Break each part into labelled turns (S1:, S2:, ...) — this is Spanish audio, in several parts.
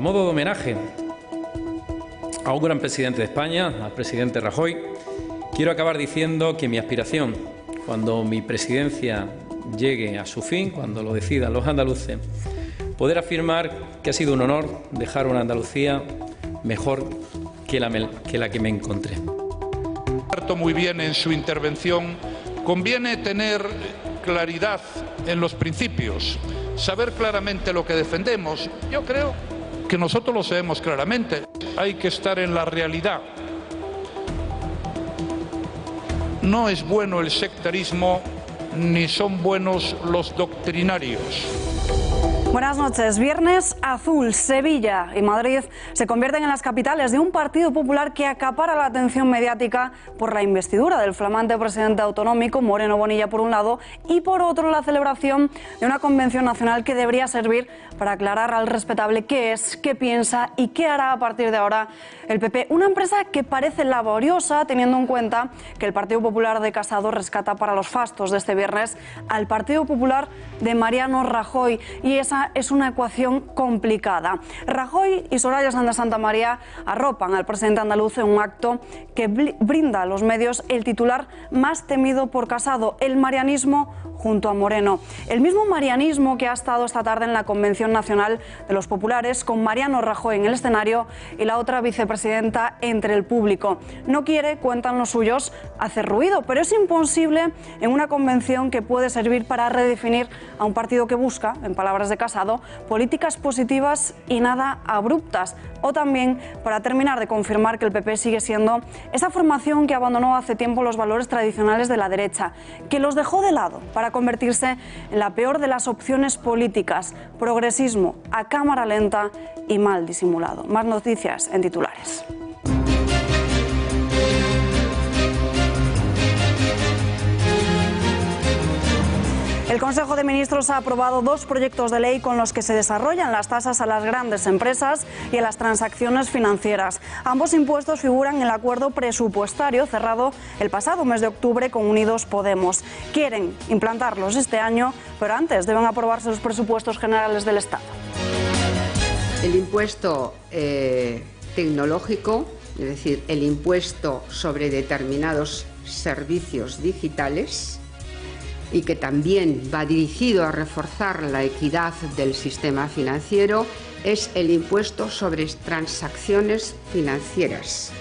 S1: modo de homenaje a un gran presidente de España, al presidente Rajoy, quiero acabar diciendo que mi aspiración, cuando mi presidencia llegue a su fin, cuando lo decidan los andaluces, poder afirmar que ha sido un honor dejar una Andalucía mejor que la que me encontré.
S2: Muy bien en su intervención, conviene tener claridad en los principios, saber claramente lo que defendemos. Yo creo que nosotros lo sabemos claramente, hay que estar en la realidad. No es bueno el sectarismo, ni son buenos los doctrinarios.
S3: Buenas noches. Viernes azul, Sevilla y Madrid se convierten en las capitales de un Partido Popular que acapara la atención mediática por la investidura del flamante presidente autonómico, Moreno Bonilla, por un lado, y por otro la celebración de una convención nacional que debería servir para aclarar al respetable qué es, qué piensa y qué hará a partir de ahora el PP. Una empresa que parece laboriosa, teniendo en cuenta que el Partido Popular de Casado rescata para los fastos de este viernes al Partido Popular de Mariano Rajoy, y esa es una ecuación complicada. Rajoy y Soraya Sáenz de Santamaría arropan al presidente andaluz en un acto que brinda a los medios el titular más temido por Casado, el marianismo junto a Moreno. El mismo marianismo que ha estado esta tarde en la Convención Nacional de los Populares, con Mariano Rajoy en el escenario y la otra vicepresidenta entre el público. No quiere, cuentan los suyos, hacer ruido, pero es imposible en una convención que puede servir para redefinir a un partido que busca, en palabras de Casado, políticas positivas y nada abruptas, o también para terminar de confirmar que el PP sigue siendo esa formación que abandonó hace tiempo los valores tradicionales de la derecha, que los dejó de lado para convertirse en la peor de las opciones políticas: progresismo a cámara lenta y mal disimulado. Más noticias en titulares. El Consejo de Ministros ha aprobado dos proyectos de ley con los que se desarrollan las tasas a las grandes empresas y a las transacciones financieras. Ambos impuestos figuran en el acuerdo presupuestario cerrado el pasado mes de octubre con Unidos Podemos. Quieren implantarlos este año, pero antes deben aprobarse los presupuestos generales del Estado.
S4: El impuesto tecnológico, es decir, el impuesto sobre determinados servicios digitales, y que también va dirigido a reforzar la equidad del sistema financiero, es el impuesto sobre transacciones financieras.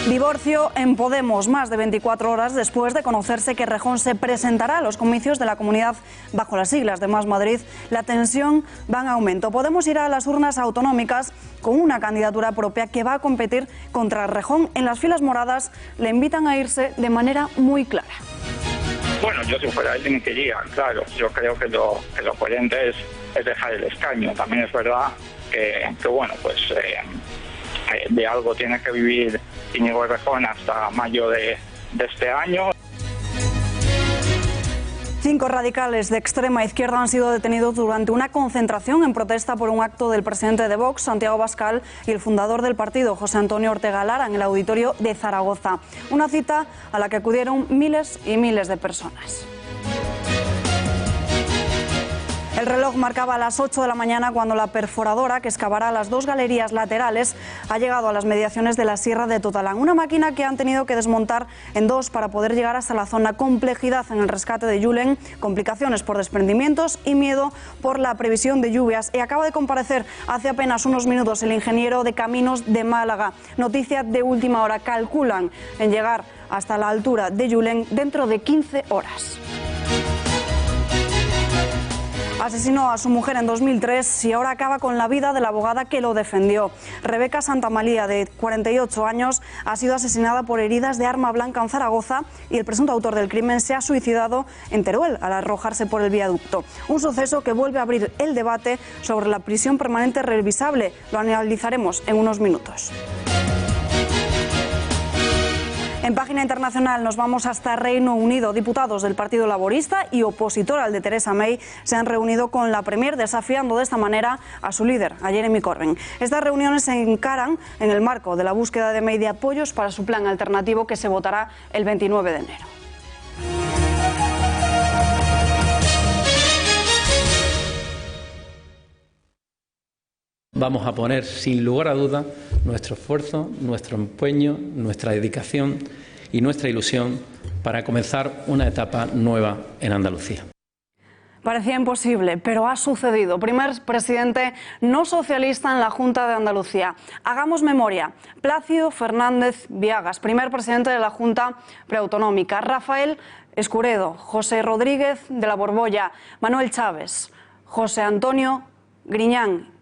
S3: Divorcio en Podemos, más de 24 horas después de conocerse que Rejón se presentará a los comicios de la Comunidad bajo las siglas de Más Madrid. La tensión va en aumento. Podemos ir a las urnas autonómicas con una candidatura propia que va a competir contra Rejón. En las filas moradas le invitan a irse de manera muy clara.
S5: Bueno, yo si fuera él que iría, claro. Yo creo que lo coherente es dejar el escaño. También es verdad que bueno, pues de algo tiene que vivir Íñigo Errejón hasta mayo de este año.
S3: 5 radicales de extrema izquierda han sido detenidos durante una concentración en protesta por un acto del presidente de Vox, Santiago Abascal, y el fundador del partido, José Antonio Ortega Lara, en el auditorio de Zaragoza. Una cita a la que acudieron miles y miles de personas. El reloj marcaba las 8 de la mañana cuando la perforadora que excavará las dos galerías laterales ha llegado a las mediaciones de la Sierra de Totalán. Una máquina que han tenido que desmontar en dos para poder llegar hasta la zona. Complejidad en el rescate de Julen, complicaciones por desprendimientos y miedo por la previsión de lluvias. Y acaba de comparecer hace apenas unos minutos el ingeniero de Caminos de Málaga. Noticia de última hora: calculan en llegar hasta la altura de Julen dentro de 15 horas. Asesinó a su mujer en 2003 y ahora acaba con la vida de la abogada que lo defendió. Rebeca Santamaría, de 48 años, ha sido asesinada por heridas de arma blanca en Zaragoza y el presunto autor del crimen se ha suicidado en Teruel al arrojarse por el viaducto. Un suceso que vuelve a abrir el debate sobre la prisión permanente revisable. Lo analizaremos en unos minutos. En página internacional nos vamos hasta Reino Unido. Diputados del Partido Laborista y opositor al de Theresa May se han reunido con la Premier, desafiando de esta manera a su líder, a Jeremy Corbyn. Estas reuniones se encaran en el marco de la búsqueda de May de apoyos para su plan alternativo que se votará el 29 de enero.
S1: Vamos a poner sin lugar a dudas nuestro esfuerzo, nuestro empeño, nuestra dedicación y nuestra ilusión para comenzar una etapa nueva en Andalucía.
S3: Parecía imposible, pero ha sucedido. Primer presidente no socialista en la Junta de Andalucía. Hagamos memoria. Plácido Fernández Viagas, primer presidente de la Junta Preautonómica. Rafael Escuredo, José Rodríguez de la Borbolla, Manuel Chávez, José Antonio Griñán,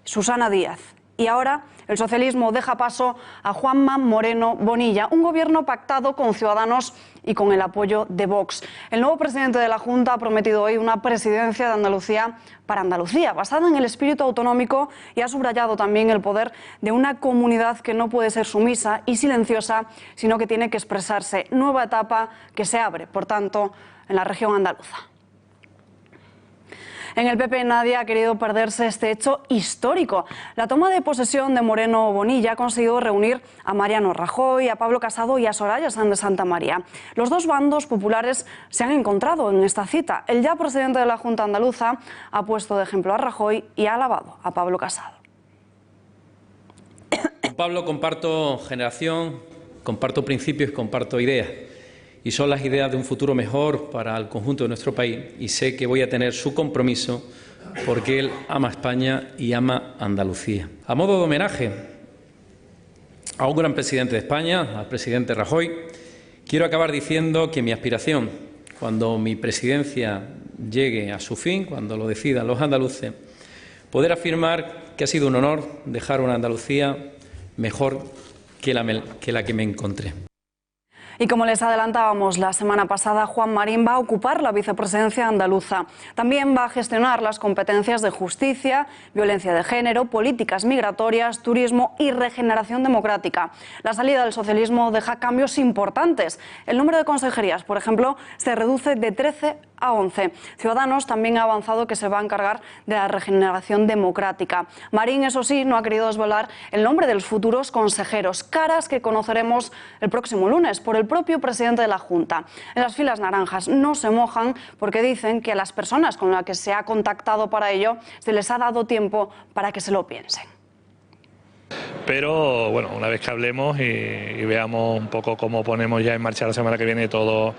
S3: Susana Díaz. Y ahora el socialismo deja paso a Juanma Moreno Bonilla, un gobierno pactado con Ciudadanos y con el apoyo de Vox. El nuevo presidente de la Junta ha prometido hoy una presidencia de Andalucía para Andalucía, basada en el espíritu autonómico, y ha subrayado también el poder de una comunidad que no puede ser sumisa y silenciosa, sino que tiene que expresarse. Nueva etapa que se abre, por tanto, en la región andaluza. En el PP nadie ha querido perderse este hecho histórico. La toma de posesión de Moreno Bonilla ha conseguido reunir a Mariano Rajoy, a Pablo Casado y a Soraya Sáenz de Santamaría. Los dos bandos populares se han encontrado en esta cita. El ya presidente de la Junta Andaluza ha puesto de ejemplo a Rajoy y ha alabado a Pablo Casado.
S1: Con Pablo comparto generación, comparto principios y comparto ideas. Y son las ideas de un futuro mejor para el conjunto de nuestro país, y sé que voy a tener su compromiso porque él ama España y ama Andalucía. A modo de homenaje a un gran presidente de España, al presidente Rajoy, quiero acabar diciendo que mi aspiración, cuando mi presidencia llegue a su fin, cuando lo decidan los andaluces, poder afirmar que ha sido un honor dejar una Andalucía mejor que la que me encontré.
S3: Y como les adelantábamos la semana pasada, Juan Marín va a ocupar la vicepresidencia andaluza. También va a gestionar las competencias de justicia, violencia de género, políticas migratorias, turismo y regeneración democrática. La salida del socialismo deja cambios importantes. El número de consejerías, por ejemplo, se reduce de 13 a 11. Ciudadanos también ha avanzado que se va a encargar de la regeneración democrática. Marín, eso sí, no ha querido desvelar el nombre de los futuros consejeros, caras que conoceremos el próximo lunes por el propio presidente de la Junta. En las filas naranjas no se mojan porque dicen que a las personas con las que se ha contactado para ello se les ha dado tiempo para que se lo piensen.
S6: Pero bueno, una vez que hablemos y veamos un poco cómo ponemos ya en marcha la semana que viene todo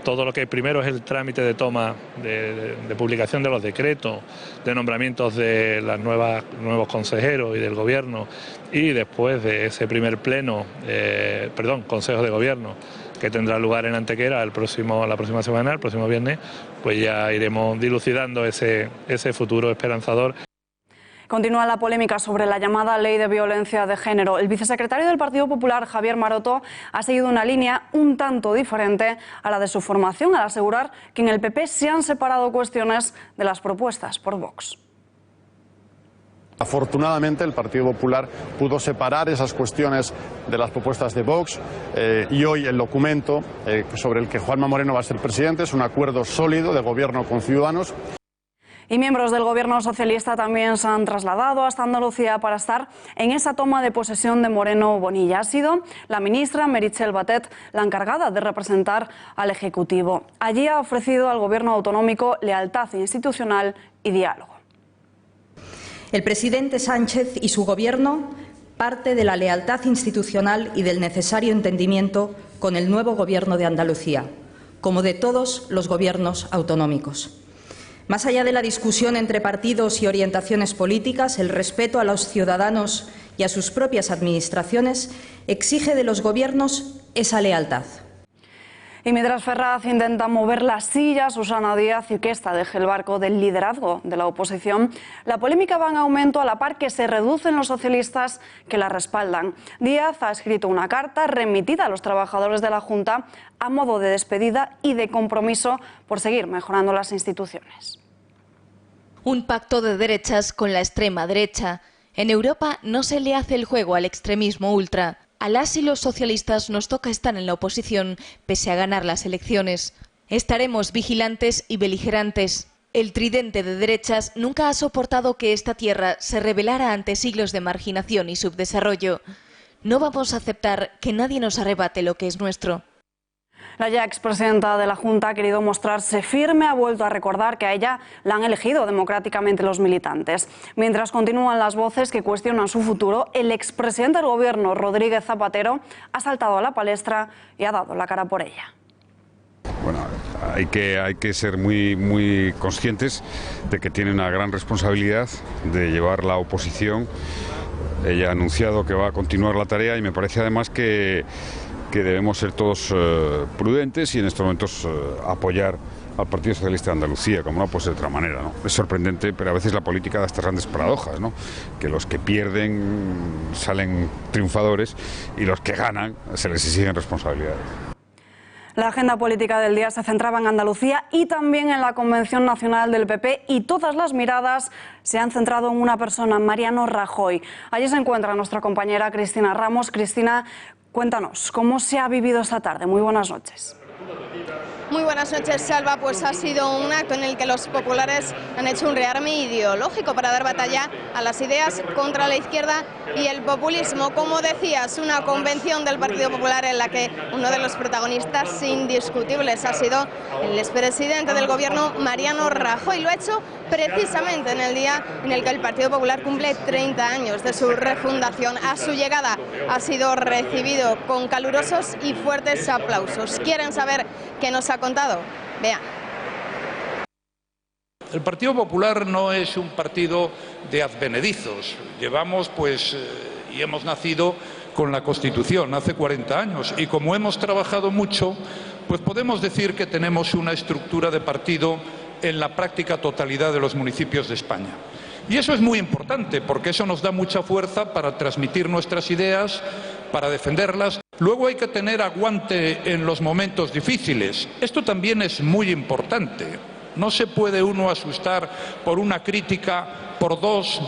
S6: lo que primero es el trámite de toma, de publicación de los decretos, de nombramientos de los nuevos consejeros y del gobierno, y después de ese primer consejo de gobierno que tendrá lugar en Antequera la próxima semana, el próximo viernes, pues ya iremos dilucidando ese futuro esperanzador.
S3: Continúa la polémica sobre la llamada Ley de Violencia de Género. El vicesecretario del Partido Popular, Javier Maroto, ha seguido una línea un tanto diferente a la de su formación, al asegurar que en el PP se han separado cuestiones de las propuestas por Vox.
S7: Afortunadamente el Partido Popular pudo separar esas cuestiones de las propuestas de Vox y hoy el documento sobre el que Juanma Moreno va a ser presidente es un acuerdo sólido de gobierno con Ciudadanos.
S3: Y miembros del gobierno socialista también se han trasladado hasta Andalucía para estar en esa toma de posesión de Moreno Bonilla. Ha sido la ministra Meritxell Batet la encargada de representar al Ejecutivo. Allí ha ofrecido al gobierno autonómico lealtad institucional y diálogo.
S8: El presidente Sánchez y su gobierno parte de la lealtad institucional y del necesario entendimiento con el nuevo gobierno de Andalucía, como de todos los gobiernos autonómicos. Más allá de la discusión entre partidos y orientaciones políticas, el respeto a los ciudadanos y a sus propias administraciones exige de los gobiernos esa lealtad.
S3: Y mientras Ferraz intenta mover la silla a Susana Díaz y que ésta deje el barco del liderazgo de la oposición, la polémica va en aumento a la par que se reducen los socialistas que la respaldan. Díaz ha escrito una carta remitida a los trabajadores de la Junta a modo de despedida y de compromiso por seguir mejorando las instituciones.
S9: Un pacto de derechas con la extrema derecha. En Europa no se le hace el juego al extremismo ultra. A las y los socialistas nos toca estar en la oposición, pese a ganar las elecciones. Estaremos vigilantes y beligerantes. El tridente de derechas nunca ha soportado que esta tierra se rebelara ante siglos de marginación y subdesarrollo. No vamos a aceptar que nadie nos arrebate lo que es nuestro.
S3: La ya expresidenta de la Junta ha querido mostrarse firme, ha vuelto a recordar que a ella la han elegido democráticamente los militantes. Mientras continúan las voces que cuestionan su futuro, el expresidente del Gobierno, Rodríguez Zapatero, ha saltado a la palestra y ha dado la cara por ella.
S10: Bueno, hay que ser muy conscientes de que tiene una gran responsabilidad de llevar la oposición. Ella ha anunciado que va a continuar la tarea y me parece además que debemos ser todos prudentes y en estos momentos apoyar al Partido Socialista de Andalucía, como no puede ser de otra manera, ¿no? Es sorprendente, pero a veces la política da estas grandes paradojas, ¿no? Que los que pierden salen triunfadores y los que ganan se les exigen responsabilidades.
S3: La agenda política del día se centraba en Andalucía y también en la Convención Nacional del PP, y todas las miradas se han centrado en una persona, Mariano Rajoy. Allí se encuentra nuestra compañera Cristina Ramos. Cristina, cuéntanos, ¿cómo se ha vivido esta tarde? Muy buenas noches.
S11: Muy buenas noches, Salva. Pues ha sido un acto en el que los populares han hecho un rearme ideológico para dar batalla a las ideas contra la izquierda y el populismo. Como decías, una convención del Partido Popular en la que uno de los protagonistas indiscutibles ha sido el expresidente del Gobierno, Mariano Rajoy. Lo ha hecho precisamente en el día en el que el Partido Popular cumple 30 años de su refundación. A su llegada ha sido recibido con calurosos y fuertes aplausos. ¿Quieren saber qué nos ha contado? Vean.
S2: El Partido Popular no es un partido de advenedizos. Llevamos y hemos nacido con la Constitución hace 40 años y como hemos trabajado mucho, pues podemos decir que tenemos una estructura de partido en la práctica totalidad de los municipios de España. Y eso es muy importante porque eso nos da mucha fuerza para transmitir nuestras ideas, para defenderlas. Luego hay que tener aguante en los momentos difíciles. Esto también es muy importante. No se puede uno asustar por una crítica, por 2,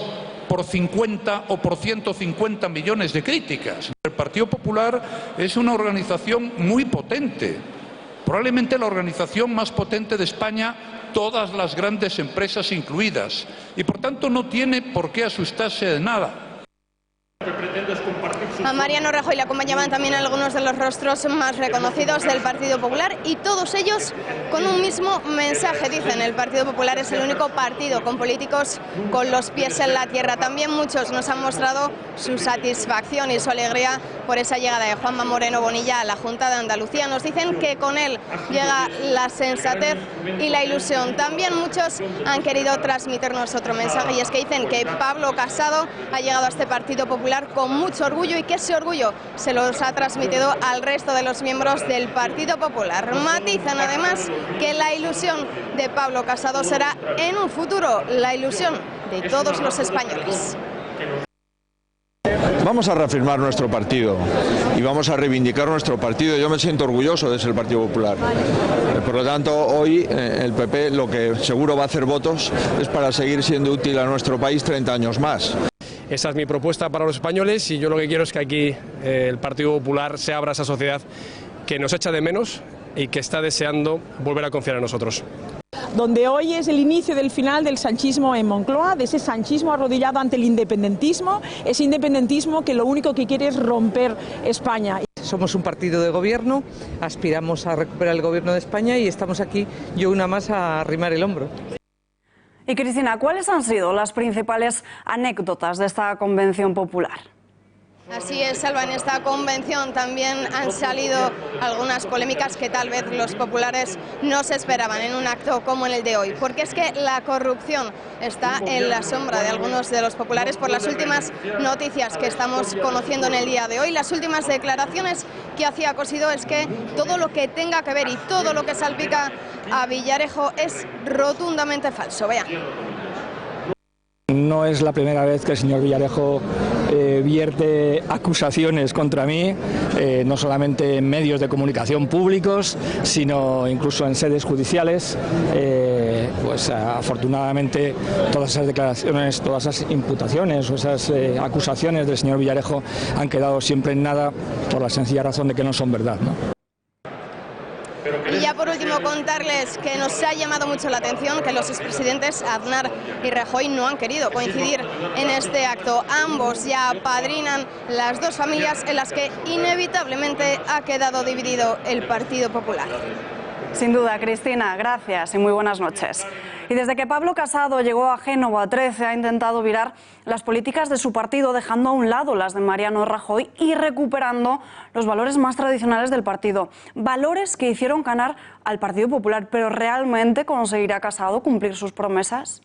S2: por 50 o por 150 millones de críticas. El Partido Popular es una organización muy potente, probablemente la organización más potente de España, todas las grandes empresas incluidas, y por tanto no tiene por qué asustarse de nada.
S11: A Mariano Rajoy le acompañaban también algunos de los rostros más reconocidos del Partido Popular y todos ellos con un mismo mensaje. Dicen, el Partido Popular es el único partido con políticos con los pies en la tierra. También muchos nos han mostrado su satisfacción y su alegría por esa llegada de Juanma Moreno Bonilla a la Junta de Andalucía. Nos dicen que con él llega la sensatez y la ilusión. También muchos han querido transmitirnos otro mensaje y es que dicen que Pablo Casado ha llegado a este Partido Popular con mucho orgullo y que ese orgullo se los ha transmitido al resto de los miembros del Partido Popular. Matizan además que la ilusión de Pablo Casado será en un futuro la ilusión de todos los españoles.
S12: Vamos a reafirmar nuestro partido y vamos a reivindicar nuestro partido. Yo me siento orgulloso de ser el Partido Popular. Por lo tanto, hoy el PP lo que seguro va a hacer votos es para seguir siendo útil a nuestro país 30 años más.
S13: Esa es mi propuesta para los españoles y yo lo que quiero es que aquí el Partido Popular se abra a esa sociedad que nos echa de menos y que está deseando volver a confiar en nosotros.
S14: Donde hoy es el inicio del final del sanchismo en Moncloa, de ese sanchismo arrodillado ante el independentismo, ese independentismo que lo único que quiere es romper España.
S15: Somos un partido de gobierno, aspiramos a recuperar el gobierno de España y estamos aquí, yo una más, a arrimar el hombro.
S3: Y Cristina, ¿cuáles han sido las principales anécdotas de esta convención popular?
S11: Así es, Salva, en esta convención también han salido algunas polémicas que tal vez los populares no se esperaban en un acto como en el de hoy, porque es que la corrupción está en la sombra de algunos de los populares por las últimas noticias que estamos conociendo en el día de hoy. Las últimas declaraciones que hacía Cosidó es que todo lo que tenga que ver y todo lo que salpica a Villarejo es rotundamente falso. Vean.
S16: No es la primera vez que el señor Villarejo vierte acusaciones contra mí, no solamente en medios de comunicación públicos, sino incluso en sedes judiciales. Pues afortunadamente todas esas declaraciones, todas esas imputaciones o esas acusaciones del señor Villarejo han quedado siempre en nada por la sencilla razón de que no son verdad, ¿no?
S11: Y ya por último contarles que nos ha llamado mucho la atención que los expresidentes Aznar y Rajoy no han querido coincidir en este acto. Ambos ya apadrinan las dos familias en las que inevitablemente ha quedado dividido el Partido Popular.
S3: Sin duda, Cristina, gracias y muy buenas noches. Y desde que Pablo Casado llegó a Génova 13 ha intentado virar las políticas de su partido, dejando a un lado las de Mariano Rajoy y recuperando los valores más tradicionales del partido. Valores que hicieron ganar al Partido Popular, pero ¿realmente conseguirá Casado cumplir sus promesas?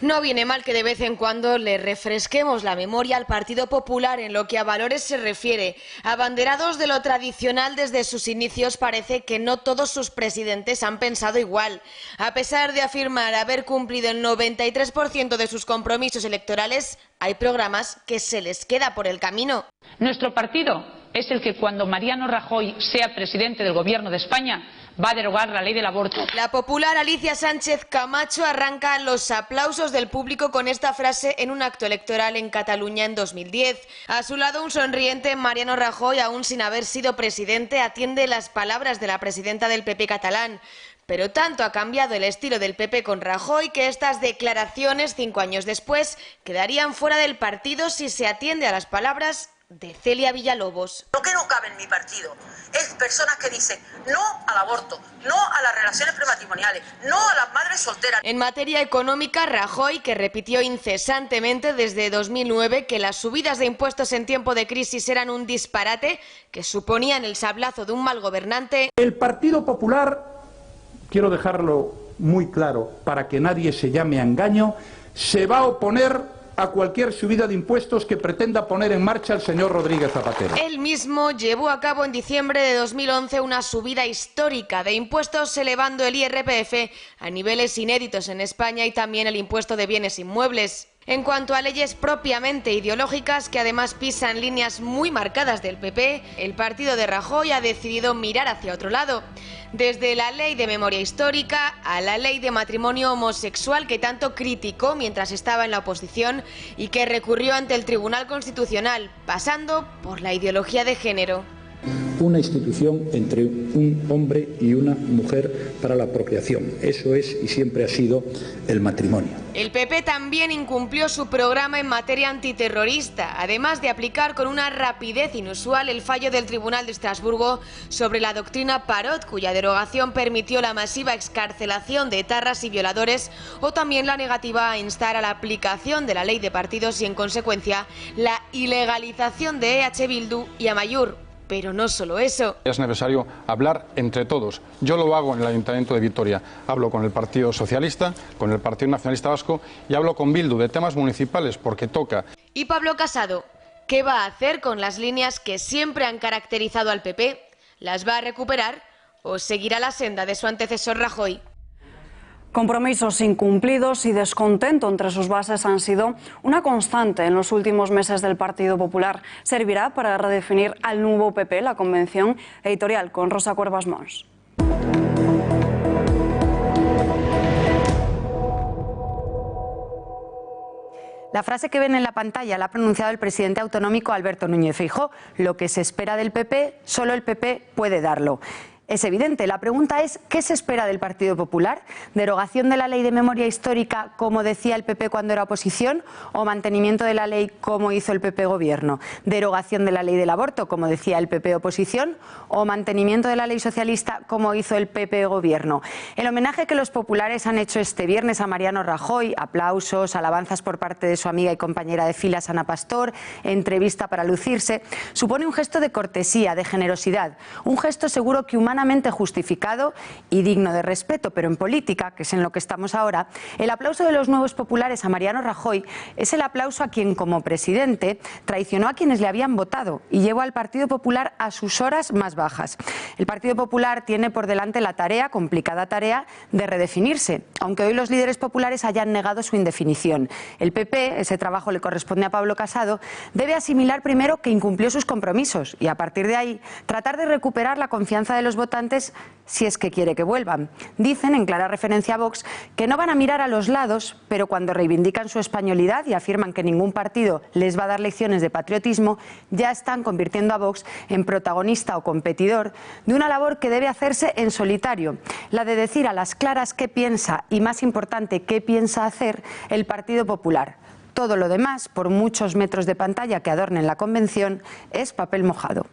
S17: No viene mal que de vez en cuando le refresquemos la memoria al Partido Popular en lo que a valores se refiere. Abanderados de lo tradicional desde sus inicios, parece que no todos sus presidentes han pensado igual. A pesar de afirmar haber cumplido el 93% de sus compromisos electorales, hay programas que se les queda por el camino.
S18: Nuestro partido es el que cuando Mariano Rajoy sea presidente del Gobierno de España va a derogar la ley del aborto.
S17: La popular Alicia Sánchez Camacho arranca los aplausos del público con esta frase en un acto electoral en Cataluña en 2010. A su lado, un sonriente Mariano Rajoy, aún sin haber sido presidente, atiende las palabras de la presidenta del PP catalán. Pero tanto ha cambiado el estilo del PP con Rajoy que estas declaraciones, 5 años después, quedarían fuera del partido si se atiende a las palabras de Celia Villalobos.
S19: Lo que no cabe en mi partido es personas que dicen no al aborto, no a las relaciones prematrimoniales, no a las madres solteras.
S17: En materia económica, Rajoy, que repitió incesantemente desde 2009 que las subidas de impuestos en tiempo de crisis eran un disparate, que suponían el sablazo de un mal gobernante.
S2: El Partido Popular, quiero dejarlo muy claro para que nadie se llame a engaño, se va a oponer a cualquier subida de impuestos que pretenda poner en marcha el señor Rodríguez Zapatero.
S17: Él mismo llevó a cabo en diciembre de 2011 una subida histórica de impuestos, elevando el IRPF a niveles inéditos en España y también el impuesto de bienes inmuebles. En cuanto a leyes propiamente ideológicas, que además pisan líneas muy marcadas del PP, el partido de Rajoy ha decidido mirar hacia otro lado. Desde la ley de memoria histórica a la ley de matrimonio homosexual que tanto criticó mientras estaba en la oposición y que recurrió ante el Tribunal Constitucional, pasando por la ideología de género.
S20: Una institución entre un hombre y una mujer para la procreación. Eso es y siempre ha sido el matrimonio.
S17: El PP también incumplió su programa en materia antiterrorista, además de aplicar con una rapidez inusual el fallo del Tribunal de Estrasburgo sobre la doctrina Parot, cuya derogación permitió la masiva excarcelación de etarras y violadores, o también la negativa a instar a la aplicación de la ley de partidos y, en consecuencia, la ilegalización de EH Bildu y Amaiur. Pero no solo eso.
S7: Es necesario hablar entre todos. Yo lo hago en el Ayuntamiento de Vitoria. Hablo con el Partido Socialista, con el Partido Nacionalista Vasco y hablo con Bildu de temas municipales porque toca.
S17: ¿Y Pablo Casado? ¿Qué va a hacer con las líneas que siempre han caracterizado al PP? ¿Las va a recuperar o seguirá la senda de su antecesor Rajoy?
S3: Compromisos incumplidos y descontento entre sus bases han sido una constante en los últimos meses del Partido Popular. Servirá para redefinir al nuevo PP. La convención editorial con Rosa Cuervas Mons.
S21: La frase que ven en la pantalla la ha pronunciado el presidente autonómico Alberto Núñez Feijóo. Lo que se espera del PP, solo el PP puede darlo. Es evidente. La pregunta es, ¿qué se espera del Partido Popular? ¿Derogación de la ley de memoria histórica, como decía el PP cuando era oposición, o mantenimiento de la ley, como hizo el PP gobierno? ¿Derogación de la ley del aborto, como decía el PP oposición, o mantenimiento de la ley socialista, como hizo el PP gobierno? El homenaje que los populares han hecho este viernes a Mariano Rajoy, aplausos, alabanzas por parte de su amiga y compañera de filas Ana Pastor, entrevista para lucirse, supone un gesto de cortesía, de generosidad, un gesto seguro que humanamente justificado y digno de respeto, pero en política, que es en lo que estamos ahora, el aplauso de los nuevos populares a Mariano Rajoy es el aplauso a quien, como presidente, traicionó a quienes le habían votado y llevó al Partido Popular a sus horas más bajas. El Partido Popular tiene por delante la tarea, complicada tarea, de redefinirse, aunque hoy los líderes populares hayan negado su indefinición. El PP, ese trabajo le corresponde a Pablo Casado, debe asimilar primero que incumplió sus compromisos y, a partir de ahí, tratar de recuperar la confianza de los votantes si es que quiere que vuelvan. Dicen, en clara referencia a Vox, que no van a mirar a los lados, pero cuando reivindican su españolidad y afirman que ningún partido les va a dar lecciones de patriotismo, ya están convirtiendo a Vox en protagonista o competidor de una labor que debe hacerse en solitario, la de decir a las claras qué piensa y, más importante, qué piensa hacer el Partido Popular. Todo lo demás, por muchos metros de pantalla que adornen la convención, es papel mojado.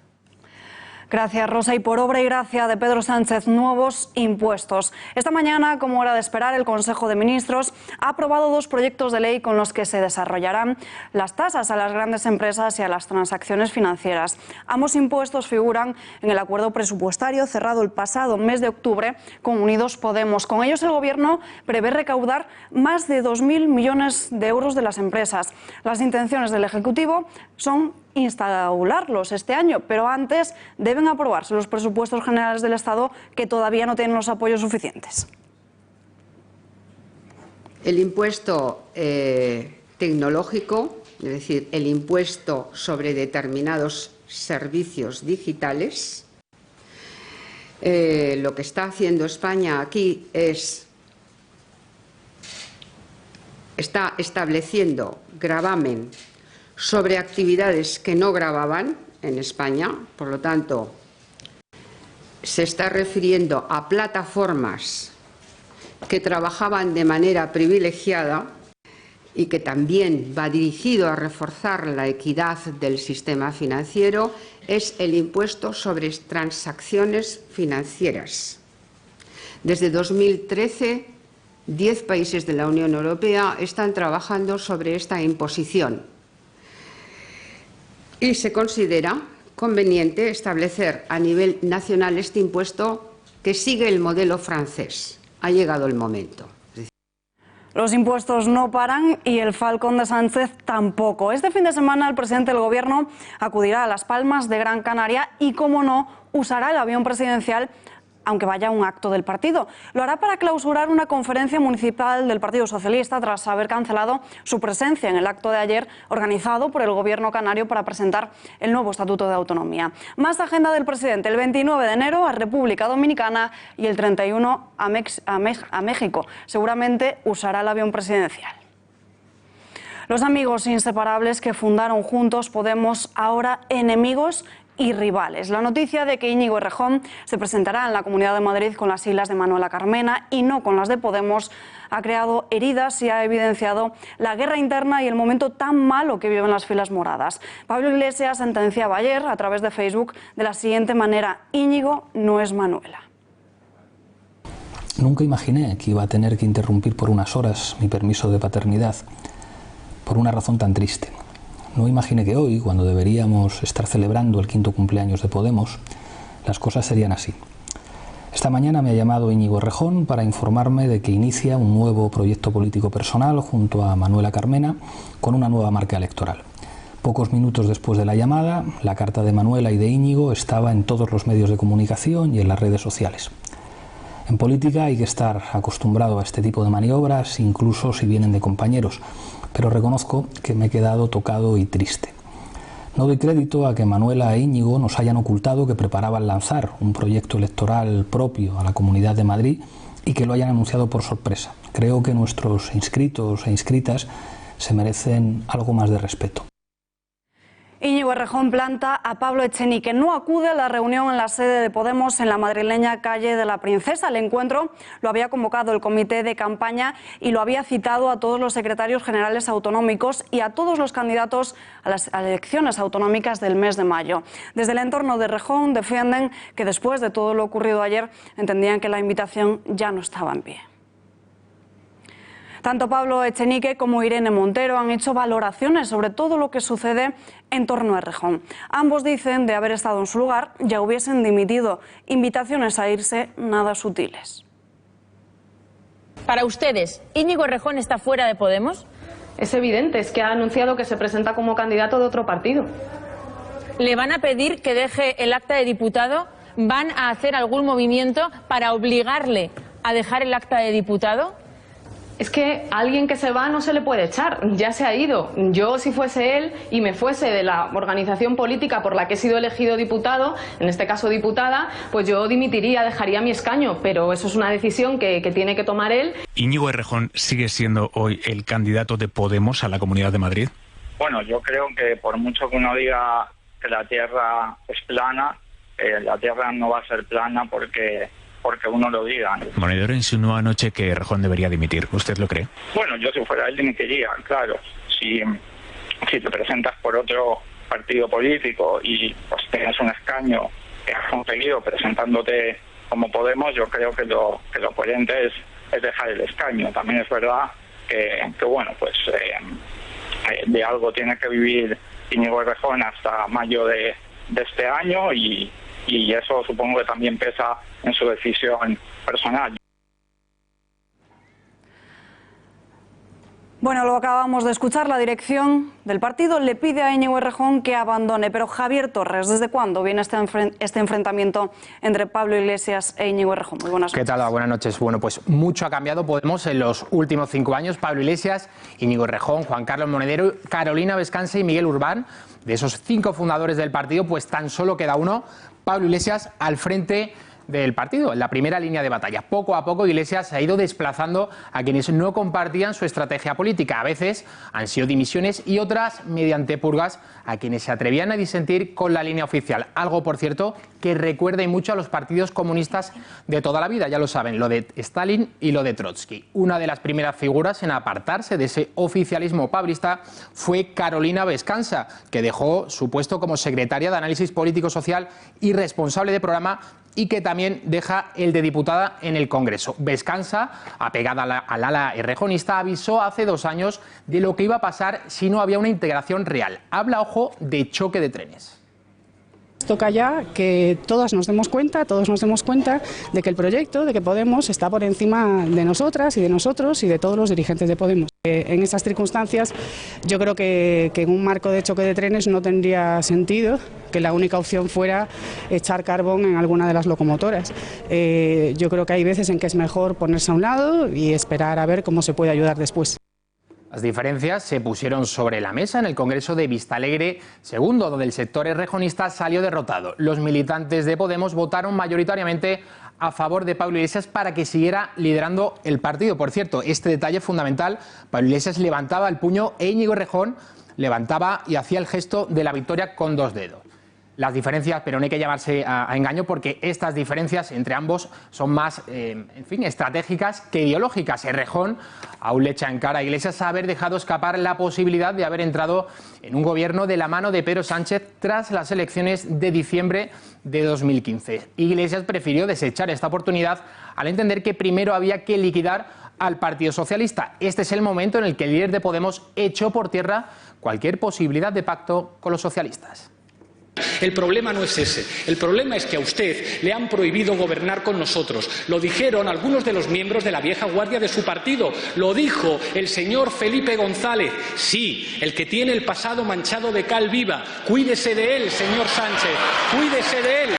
S3: Gracias, Rosa. Y por obra y gracia de Pedro Sánchez, nuevos impuestos. Esta mañana, como era de esperar, el Consejo de Ministros ha aprobado 2 proyectos de ley con los que se desarrollarán las tasas a las grandes empresas y a las transacciones financieras. Ambos impuestos figuran en el acuerdo presupuestario cerrado el pasado mes de octubre con Unidos Podemos. Con ellos el Gobierno prevé recaudar más de 2.000 millones de euros de las empresas. Las intenciones del Ejecutivo son instaurarlos este año, pero antes deben aprobarse los presupuestos generales del Estado, que todavía no tienen los apoyos suficientes.
S4: El impuesto tecnológico, es decir, el impuesto sobre determinados servicios digitales, lo que está haciendo España aquí está estableciendo gravamen sobre actividades que no gravaban en España, por lo tanto, se está refiriendo a plataformas que trabajaban de manera privilegiada y que también va dirigido a reforzar la equidad del sistema financiero, es el impuesto sobre transacciones financieras. Desde 2013, 10 países de la Unión Europea están trabajando sobre esta imposición. Y se considera conveniente establecer a nivel nacional este impuesto que sigue el modelo francés. Ha llegado el momento.
S3: Los impuestos no paran y el Falcón de Sánchez tampoco. Este fin de semana el presidente del Gobierno acudirá a Las Palmas de Gran Canaria y, como no, usará el avión presidencial, aunque vaya a un acto del partido. Lo hará para clausurar una conferencia municipal del Partido Socialista tras haber cancelado su presencia en el acto de ayer organizado por el Gobierno canario para presentar el nuevo Estatuto de Autonomía. Más agenda del presidente: el 29 de enero a República Dominicana y el 31 a México. Seguramente usará el avión presidencial. Los amigos inseparables que fundaron juntos Podemos, ahora enemigos y rivales. La noticia de que Íñigo Errejón se presentará en la Comunidad de Madrid con las siglas de Manuela Carmena y no con las de Podemos ha creado heridas y ha evidenciado la guerra interna y el momento tan malo que viven las filas moradas. Pablo Iglesias sentenciaba ayer a través de Facebook de la siguiente manera: Íñigo no es Manuela.
S22: Nunca imaginé que iba a tener que interrumpir por unas horas mi permiso de paternidad por una razón tan triste. No imaginé que hoy, cuando deberíamos estar celebrando el 5º cumpleaños de Podemos, las cosas serían así. Esta mañana me ha llamado Íñigo Errejón para informarme de que inicia un nuevo proyecto político personal junto a Manuela Carmena con una nueva marca electoral. Pocos minutos después de la llamada, la carta de Manuela y de Íñigo estaba en todos los medios de comunicación y en las redes sociales. En política hay que estar acostumbrado a este tipo de maniobras, incluso si vienen de compañeros, pero reconozco que me he quedado tocado y triste. No doy crédito a que Manuela e Íñigo nos hayan ocultado que preparaban lanzar un proyecto electoral propio a la Comunidad de Madrid y que lo hayan anunciado por sorpresa. Creo que nuestros inscritos e inscritas se merecen algo más de respeto.
S3: Íñigo Errejón planta a Pablo Echenique. No acude a la reunión en la sede de Podemos en la madrileña calle de la Princesa. El encuentro lo había convocado el comité de campaña y lo había citado a todos los secretarios generales autonómicos y a todos los candidatos a las elecciones autonómicas del mes de mayo. Desde el entorno de Errejón defienden que después de todo lo ocurrido ayer entendían que la invitación ya no estaba en pie. Tanto Pablo Echenique como Irene Montero han hecho valoraciones sobre todo lo que sucede en torno a Errejón. Ambos dicen, de haber estado en su lugar, ya hubiesen dimitido. Invitaciones a irse nada sutiles.
S23: Para ustedes, ¿Íñigo Errejón está fuera de Podemos?
S24: Es evidente, es que ha anunciado que se presenta como candidato de otro partido.
S23: ¿Le van a pedir que deje el acta de diputado? ¿Van a hacer algún movimiento para obligarle a dejar el acta de diputado?
S24: Es que a alguien que se va no se le puede echar, ya se ha ido. Yo, si fuese él y me fuese de la organización política por la que he sido elegido diputado, en este caso diputada, pues yo dimitiría, dejaría mi escaño, pero eso es una decisión que tiene que tomar él.
S1: ¿Íñigo Errejón sigue siendo hoy el candidato de Podemos a la Comunidad de Madrid?
S5: Bueno, yo creo que por mucho que uno diga que la Tierra es plana, la Tierra no va a ser plana porque uno lo diga.
S1: Monedero insinuó anoche que Errejón debería dimitir. ¿Usted lo cree?
S5: Bueno, yo si fuera él dimitiría, claro. Si te presentas por otro partido político y pues tienes un escaño que has conseguido presentándote como Podemos, yo creo que lo coherente es dejar el escaño. También es verdad que bueno, pues de algo tiene que vivir Íñigo Errejón hasta mayo de este año y eso supongo que también pesa en su decisión personal.
S3: Bueno, lo acabamos de escuchar, la dirección del partido le pide a Íñigo Errejón que abandone. Pero Javier Torres, ¿desde cuándo viene este enfrentamiento entre Pablo Iglesias e Íñigo Errejón? Muy buenas noches.
S6: ¿Qué tal? Buenas noches. Bueno, pues mucho ha cambiado Podemos en los últimos 5 años. Pablo Iglesias, Íñigo Errejón, Juan Carlos Monedero, Carolina Vescanza y Miguel Urbán. De esos 5 fundadores del partido, pues tan solo queda uno, Pablo Iglesias, al frente del partido, en la primera línea de batalla. Poco a poco Iglesias se ha ido desplazando a quienes no compartían su estrategia política. A veces han sido dimisiones y otras mediante purgas a quienes se atrevían a disentir con la línea oficial. Algo, por cierto, que recuerda y mucho a los partidos comunistas de toda la vida. Ya lo saben, lo de Stalin y lo de Trotsky. Una de las primeras figuras en apartarse de ese oficialismo pablista fue Carolina Vescanza, que dejó su puesto como secretaria de Análisis Político-Social y responsable de programa, y que también deja el de diputada en el Congreso. Vescanza, apegada al ala errejonista, avisó hace 2 años de lo que iba a pasar si no había una integración real. Habla, ojo, de choque de trenes.
S8: Toca ya que todos nos demos cuenta de que el proyecto, de que Podemos está por encima de nosotras y de nosotros y de todos los dirigentes de Podemos. En estas circunstancias yo creo que en un marco de choque de trenes no tendría sentido que la única opción fuera echar carbón en alguna de las locomotoras. Yo creo que hay veces en que es mejor ponerse a un lado y esperar a ver cómo se puede ayudar después.
S6: Las diferencias se pusieron sobre la mesa en el Congreso de Vistalegre II, donde el sector errejonista salió derrotado. Los militantes de Podemos votaron mayoritariamente a favor de Pablo Iglesias para que siguiera liderando el partido. Por cierto, este detalle fundamental, Pablo Iglesias levantaba el puño e Íñigo Errejón levantaba y hacía el gesto de la victoria con 2 dedos. Las diferencias, pero no hay que llamarse a engaño, porque estas diferencias entre ambos son más, estratégicas que ideológicas. Errejón aún le echa en cara a Iglesias haber dejado escapar la posibilidad de haber entrado en un gobierno de la mano de Pedro Sánchez tras las elecciones de diciembre de 2015. Iglesias prefirió desechar esta oportunidad al entender que primero había que liquidar al Partido Socialista. Este es el momento en el que el líder de Podemos echó por tierra cualquier posibilidad de pacto con los socialistas.
S25: El problema no es ese. El problema es que a usted le han prohibido gobernar con nosotros. Lo dijeron algunos de los miembros de la vieja guardia de su partido. Lo dijo el señor Felipe González. Sí, el que tiene el pasado manchado de cal viva. Cuídese de él, señor Sánchez. Cuídese de él.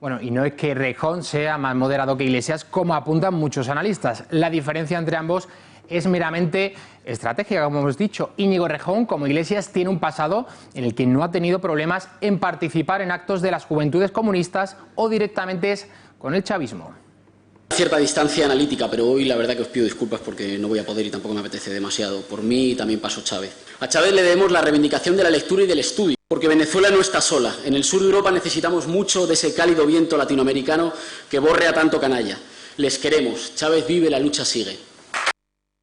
S6: Bueno, y no es que Errejón sea más moderado que Iglesias, como apuntan muchos analistas. La diferencia entre ambos es meramente estratégica, como hemos dicho. Íñigo Errejón, como Iglesias, tiene un pasado en el que no ha tenido problemas en participar en actos de las juventudes comunistas o directamente con el chavismo.
S26: Cierta distancia analítica, pero hoy la verdad que os pido disculpas porque no voy a poder y tampoco me apetece demasiado. Por mí también pasó Chávez. A Chávez le debemos la reivindicación de la lectura y del estudio, porque Venezuela no está sola. En el sur de Europa necesitamos mucho de ese cálido viento latinoamericano que borre a tanto canalla. Les queremos. Chávez vive, la lucha sigue.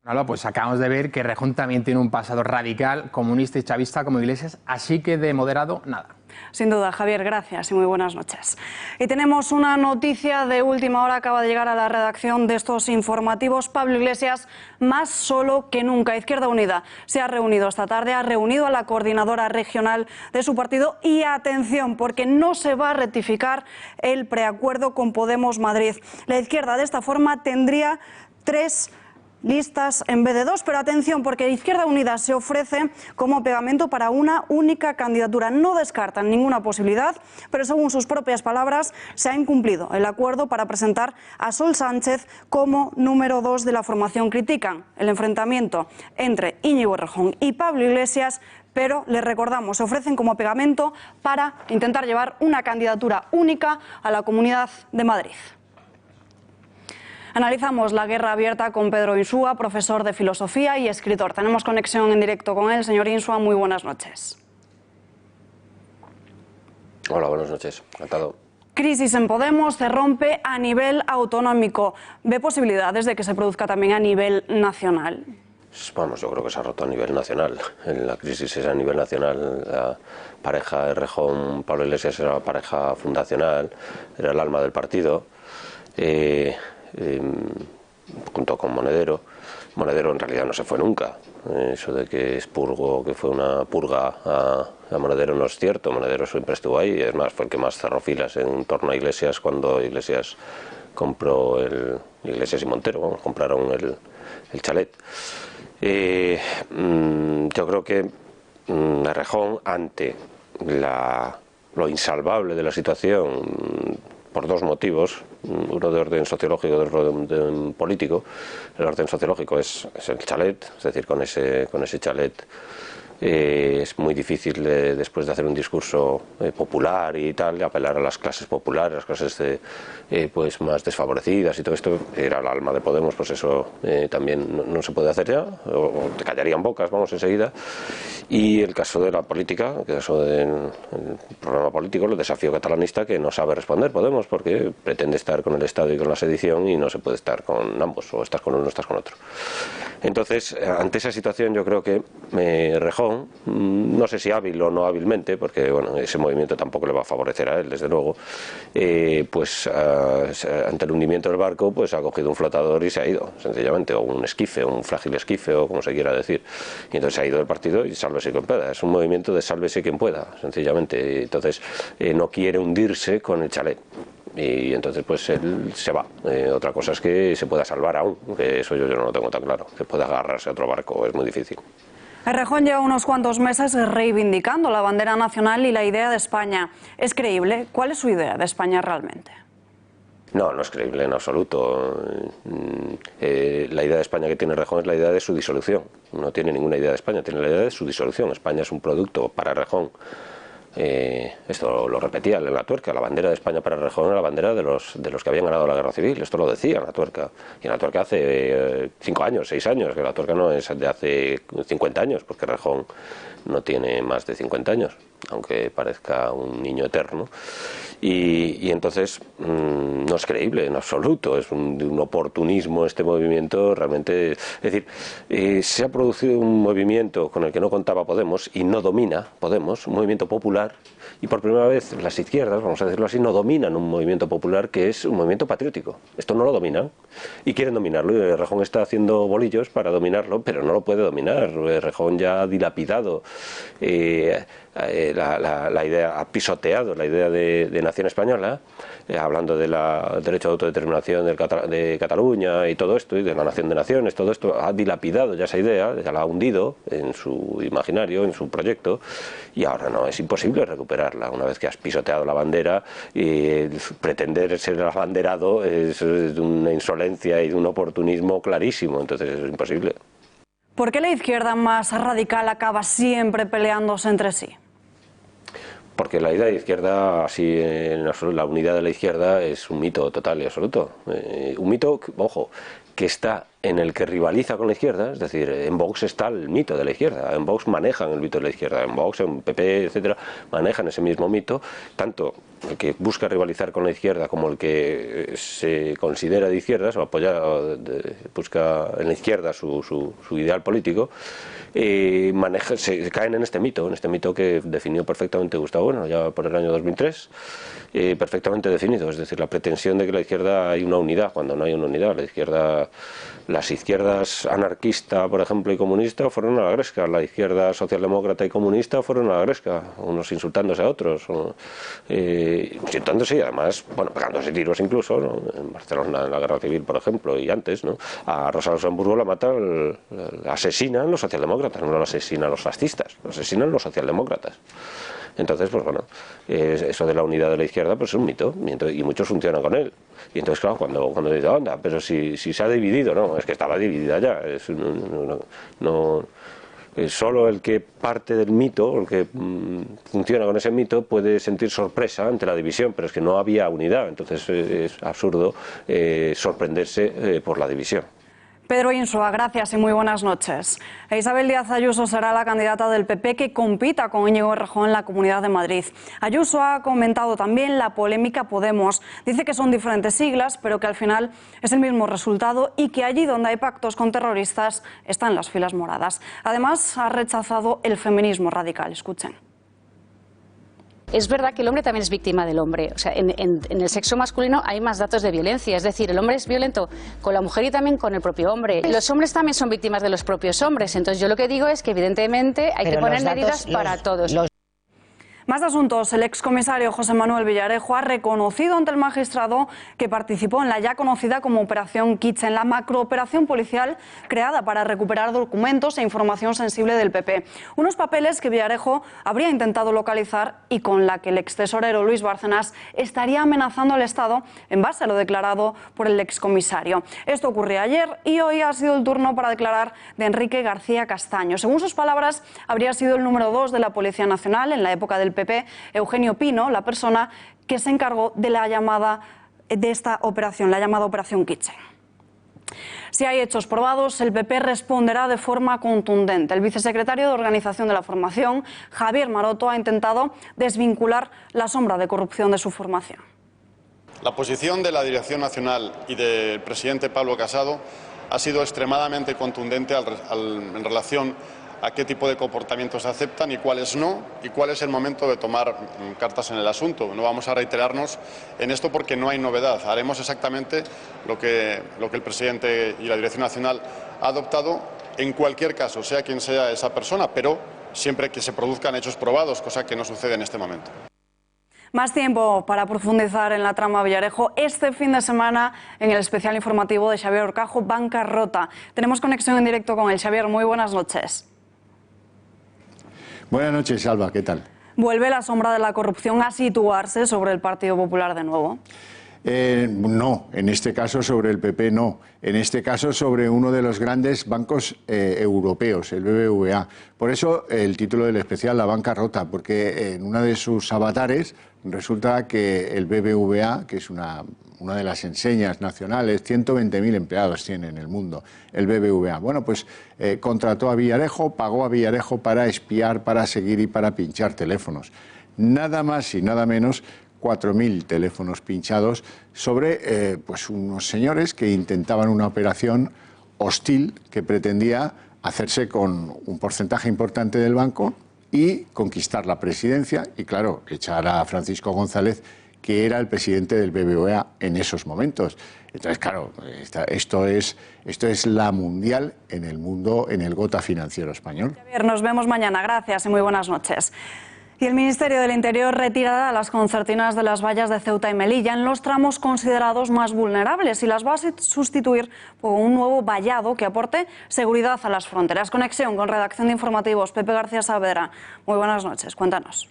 S6: Bueno, pues acabamos de ver que Errejón también tiene un pasado radical, comunista y chavista como Iglesias, así que de moderado, nada.
S3: Sin duda, Javier, gracias y muy buenas noches. Y tenemos una noticia de última hora, acaba de llegar a la redacción de estos informativos. Pablo Iglesias más solo que nunca. Izquierda Unida se ha reunido esta tarde, ha reunido a la coordinadora regional de su partido y atención, porque no se va a rectificar el preacuerdo con Podemos Madrid. La izquierda de esta forma tendría 3 listas en vez de dos, pero atención, porque Izquierda Unida se ofrece como pegamento para una única candidatura. No descartan ninguna posibilidad, pero según sus propias palabras, se ha incumplido el acuerdo para presentar a Sol Sánchez como número 2 de la formación. Critican el enfrentamiento entre Íñigo Errejón y Pablo Iglesias, pero les recordamos, se ofrecen como pegamento para intentar llevar una candidatura única a la Comunidad de Madrid. Analizamos la guerra abierta con Pedro Insúa, profesor de filosofía y escritor. Tenemos conexión en directo con él. Señor Insúa, muy buenas noches.
S9: Hola, buenas noches. Encantado.
S3: Crisis en Podemos se rompe a nivel autonómico. ¿Ve posibilidades de que se produzca también a nivel nacional?
S9: Vamos, yo creo que se ha roto a nivel nacional. La crisis es a nivel nacional. La pareja Errejón-Pablo Iglesias era la pareja fundacional, era el alma del partido. Junto con Monedero. Monedero en realidad no se fue nunca. Eso de que expurgó, que fue una purga a Monedero no es cierto. Monedero siempre estuvo ahí, es más, fue el que más cerró filas en torno a Iglesias cuando Iglesias compró Iglesias y Montero, vamos, compraron el chalet. Yo creo que Errejón, ante lo insalvable de la situación, por dos motivos, uno de orden sociológico y otro de orden político. El orden sociológico es el chalet, es decir, con ese chalet es muy difícil después de hacer un discurso popular y tal, apelar a las clases populares, las clases pues más desfavorecidas y todo esto. Era el alma de Podemos, pues eso también no se puede hacer ya, o te callarían bocas, vamos, enseguida. Y el caso de la política, el caso del programa político, el desafío catalanista, que no sabe responder Podemos, porque pretende estar con el Estado y con la sedición y no se puede estar con ambos, o estás con uno o estás con otro. Entonces, ante esa situación, yo creo que Errejón, no sé si hábil o no hábilmente, porque bueno, ese movimiento tampoco le va a favorecer a él, desde luego, pues ante el hundimiento del barco, pues ha cogido un flotador y se ha ido, sencillamente, o un esquife, un frágil esquife, o como se quiera decir. Y entonces se ha ido del partido y sálvese quien pueda. Es un movimiento de sálvese quien pueda, sencillamente. Y entonces no quiere hundirse con el chalet. Y entonces pues él se va. Otra cosa es que se pueda salvar aún, que eso yo no lo tengo tan claro, que pueda agarrarse a otro barco, es muy difícil.
S3: Errejón lleva unos cuantos meses reivindicando la bandera nacional y la idea de España. ¿Es creíble? ¿Cuál es su idea de España realmente?
S9: No, no es creíble en absoluto. La idea de España que tiene Errejón es la idea de su disolución. No tiene ninguna idea de España, tiene la idea de su disolución. España es un producto para Errejón. Esto lo repetía en la Tuerca, la bandera de España para Errejón era la bandera de los que habían ganado la guerra civil. Esto lo decía en la Tuerca. Y en la Tuerca hace 5 años, 6 años, que la Tuerca no es de hace 50 años, porque Errejón no tiene más de 50 años, aunque parezca un niño eterno. Y entonces no es creíble en absoluto, es un oportunismo este movimiento realmente. Es decir, se ha producido un movimiento con el que no contaba Podemos y no domina Podemos, un movimiento popular, y por primera vez las izquierdas, vamos a decirlo así, no dominan un movimiento popular que es un movimiento patriótico. Esto no lo dominan y quieren dominarlo, y Errejón está haciendo bolillos para dominarlo, pero no lo puede dominar. Errejón ya ha dilapidado la idea, ha pisoteado la idea de nación española, hablando del derecho de autodeterminación de Cataluña y todo esto, y de la nación de naciones, todo esto ha dilapidado ya esa idea, ya la ha hundido en su imaginario, en su proyecto, y ahora no, es imposible recuperarla. Una vez que has pisoteado la bandera, y pretender ser el abanderado es de una insolencia y de un oportunismo clarísimo, entonces es imposible.
S3: ¿Por qué la izquierda más radical acaba siempre peleándose entre sí?
S9: Porque la idea de izquierda, así en absoluto, la unidad de la izquierda es un mito total y absoluto. Un mito, ojo, que está en el que rivaliza con la izquierda, es decir, en Vox está el mito de la izquierda, en Vox manejan el mito de la izquierda, en Vox, en PP, etcétera, manejan ese mismo mito, tanto el que busca rivalizar con la izquierda como el que se considera de izquierdas o apoya, busca en la izquierda su ideal político, se caen en este mito que definió perfectamente Gustavo Bueno ya por el año 2003, perfectamente definido, es decir, la pretensión de que la izquierda hay una unidad, cuando no hay una unidad. La izquierda Las izquierdas anarquista, por ejemplo, y comunista fueron a la gresca, la izquierda socialdemócrata y comunista fueron a la gresca, unos insultándose a otros, insultándose y además, bueno, pegándose tiros incluso, ¿no? En Barcelona, en la Guerra Civil, por ejemplo, y antes, ¿no? A Rosa Luxemburgo la matan, la asesinan los socialdemócratas, no la asesinan los fascistas, la asesinan los socialdemócratas. Entonces, pues bueno, eso de la unidad de la izquierda pues es un mito, y muchos funcionan con él. Y entonces, claro, cuando dice, anda, pero si se ha dividido, no, es que estaba dividida ya. Solo el que parte del mito, el que funciona con ese mito, puede sentir sorpresa ante la división, pero es que no había unidad, entonces es absurdo sorprenderse por la división.
S3: Pedro Insua, gracias y muy buenas noches. Isabel Díaz Ayuso será la candidata del PP que compita con Íñigo Errejón en la Comunidad de Madrid. Ayuso ha comentado también la polémica Podemos. Dice que son diferentes siglas, pero que al final es el mismo resultado y que allí donde hay pactos con terroristas están las filas moradas. Además, ha rechazado el feminismo radical. Escuchen.
S10: Es verdad que el hombre también es víctima del hombre. O sea, en el sexo masculino hay más datos de violencia. Es decir, el hombre es violento con la mujer y también con el propio hombre. Los hombres también son víctimas de los propios hombres. Entonces yo lo que digo es que evidentemente hay que poner medidas para todos.
S3: Más asuntos. El excomisario José Manuel Villarejo ha reconocido ante el magistrado que participó en la ya conocida como Operación Kitchen, la macrooperación policial creada para recuperar documentos e información sensible del PP. Unos papeles que Villarejo habría intentado localizar y con la que el extesorero Luis Bárcenas estaría amenazando al Estado en base a lo declarado por el excomisario. Esto ocurrió ayer y hoy ha sido el turno para declarar de Enrique García Castaño. Según sus palabras, habría sido el número 2 de la Policía Nacional en la época del PP, Eugenio Pino, la persona que se encargó de esta operación, la llamada Operación Kitchen. Si hay hechos probados, el PP responderá de forma contundente. El vicesecretario de Organización de la Formación, Javier Maroto, ha intentado desvincular la sombra de corrupción de su formación.
S7: La posición de la Dirección Nacional y del presidente Pablo Casado ha sido extremadamente contundente en relación a qué tipo de comportamientos se aceptan y cuáles no, y cuál es el momento de tomar cartas en el asunto. No vamos a reiterarnos en esto porque no hay novedad. Haremos exactamente lo que el presidente y la Dirección Nacional ha adoptado en cualquier caso, sea quien sea esa persona, pero siempre que se produzcan hechos probados, cosa que no sucede en este momento.
S3: Más tiempo para profundizar en la trama Villarejo este fin de semana en el especial informativo de Xavier Orcajo, Bancarrota. Tenemos conexión en directo con el Xavier. Muy buenas noches.
S12: Buenas noches, Alba, ¿qué tal?
S3: ¿Vuelve la sombra de la corrupción a situarse sobre el Partido Popular de nuevo?
S12: No, en este caso sobre el PP no. En este caso sobre uno de los grandes bancos europeos, el BBVA. Por eso el título del especial, La bancarrota, porque en una de sus avatares resulta que el BBVA, que es una de las enseñas nacionales, 120.000 empleados tiene en el mundo, el BBVA. Bueno, pues contrató a Villarejo, pagó a Villarejo para espiar, para seguir y para pinchar teléfonos. Nada más y nada menos 4.000 teléfonos pinchados sobre pues unos señores que intentaban una operación hostil que pretendía hacerse con un porcentaje importante del banco y conquistar la presidencia y, claro, echar a Francisco González, que era el presidente del BBVA en esos momentos. Entonces, claro, esto es la mundial en el mundo, en el gota financiero español.
S3: Nos vemos mañana. Gracias y muy buenas noches. Y el Ministerio del Interior retirará las concertinas de las vallas de Ceuta y Melilla en los tramos considerados más vulnerables y las va a sustituir por un nuevo vallado que aporte seguridad a las fronteras. Conexión con redacción de informativos, Pepe García Saavedra. Muy buenas noches, cuéntanos.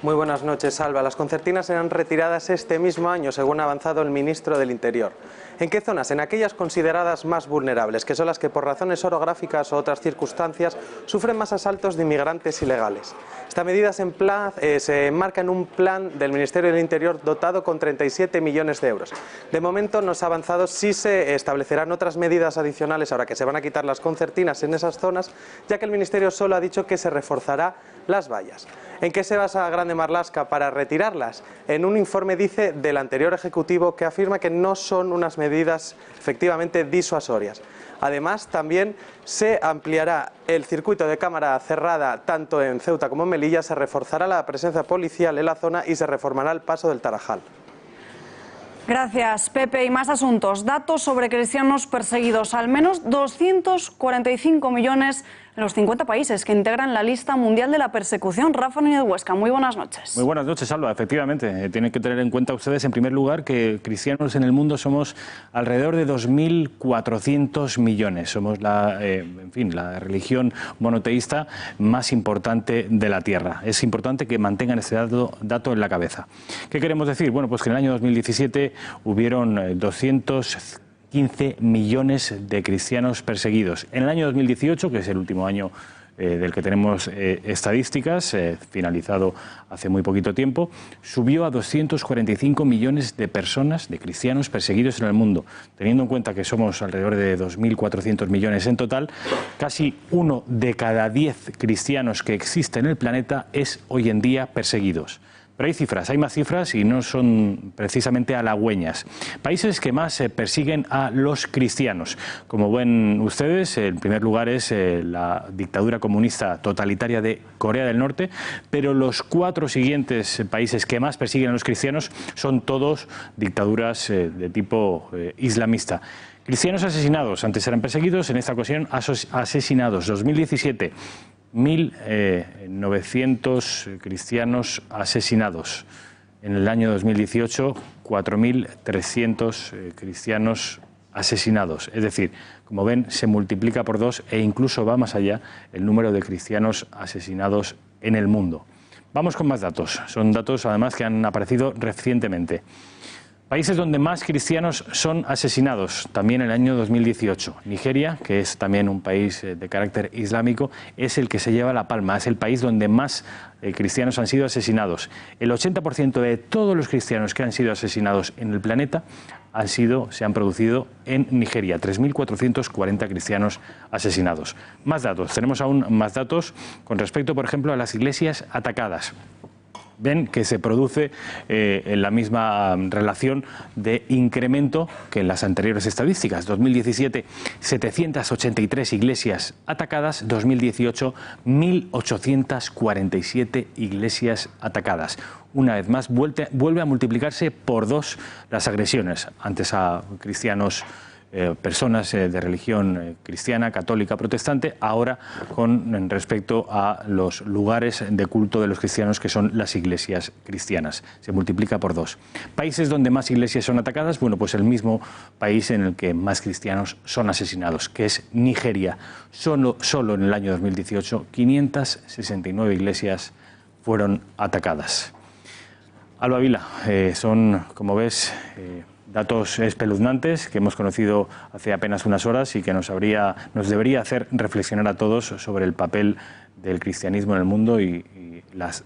S13: Muy buenas noches, Alba. Las concertinas serán retiradas este mismo año, según ha avanzado el ministro del Interior. ¿En qué zonas? En aquellas consideradas más vulnerables, que son las que por razones orográficas o otras circunstancias sufren más asaltos de inmigrantes ilegales. Esta medida se enmarca en un plan del Ministerio del Interior dotado con 37 millones de euros. De momento no se ha avanzado si se establecerán otras medidas adicionales ahora que se van a quitar las concertinas en esas zonas, ya que el Ministerio solo ha dicho que se reforzará las vallas. ¿En qué se basa Grande Marlaska para retirarlas? En un informe, dice, del anterior Ejecutivo que afirma que no son unas medidas efectivamente disuasorias. Además, también se ampliará el circuito de cámara cerrada tanto en Ceuta como en Melilla, se reforzará la presencia policial en la zona y se reformará el paso del Tarajal.
S3: Gracias, Pepe. Y más asuntos. Datos sobre cristianos perseguidos. Al menos 245 millones en los 50 países que integran la lista mundial de la persecución. Rafa Núñez Huesca, muy buenas noches.
S11: Muy buenas noches, Alba. Efectivamente, tienen que tener en cuenta ustedes, en primer lugar, que cristianos en el mundo somos alrededor de 2.400 millones. Somos la religión monoteísta más importante de la Tierra. Es importante que mantengan este dato en la cabeza. ¿Qué queremos decir? Bueno, pues que en el año 2017 hubieron 215 millones de cristianos perseguidos. En el año 2018, que es el último año del que tenemos estadísticas, finalizado hace muy poquito tiempo, subió a 245 millones de personas, de cristianos perseguidos en el mundo. Teniendo en cuenta que somos alrededor de 2.400 millones en total, casi 1 de cada 10 cristianos que existe en el planeta es hoy en día perseguidos. Pero hay más cifras y no son precisamente halagüeñas. Países que más persiguen a los cristianos. Como ven ustedes, en primer lugar es la dictadura comunista totalitaria de Corea del Norte, pero los 4 siguientes países que más persiguen a los cristianos son todos dictaduras de tipo islamista. Cristianos asesinados, antes eran perseguidos, en esta ocasión asesinados. 2017. 1.900 cristianos asesinados. En el año 2018, 4.300 cristianos asesinados. Es decir, como ven, se multiplica por 2 e incluso va más allá el número de cristianos asesinados en el mundo. Vamos con más datos. Son datos, además, que han aparecido recientemente. Países donde más cristianos son asesinados, también en el año 2018. Nigeria, que es también un país de carácter islámico, es el que se lleva la palma, es el país donde más cristianos han sido asesinados. El 80% de todos los cristianos que han sido asesinados en el planeta se han producido en Nigeria, 3.440 cristianos asesinados. Más datos, tenemos aún más datos con respecto, por ejemplo, a las iglesias atacadas. Ven que se produce en la misma relación de incremento que en las anteriores estadísticas. 2017, 783 iglesias atacadas. 2018, 1.847 iglesias atacadas. Una vez más, vuelve a multiplicarse por 2 las agresiones, antes a cristianos, personas de religión cristiana, católica, protestante, ahora con respecto a los lugares de culto de los cristianos, que son las iglesias cristianas. Se multiplica por 2. Países donde más iglesias son atacadas, bueno, pues el mismo país en el que más cristianos son asesinados, que es Nigeria. Solo en el año 2018, 569 iglesias fueron atacadas. Alba Vila, son, como ves, datos espeluznantes que hemos conocido hace apenas unas horas y que nos debería hacer reflexionar a todos sobre el papel del cristianismo en el mundo y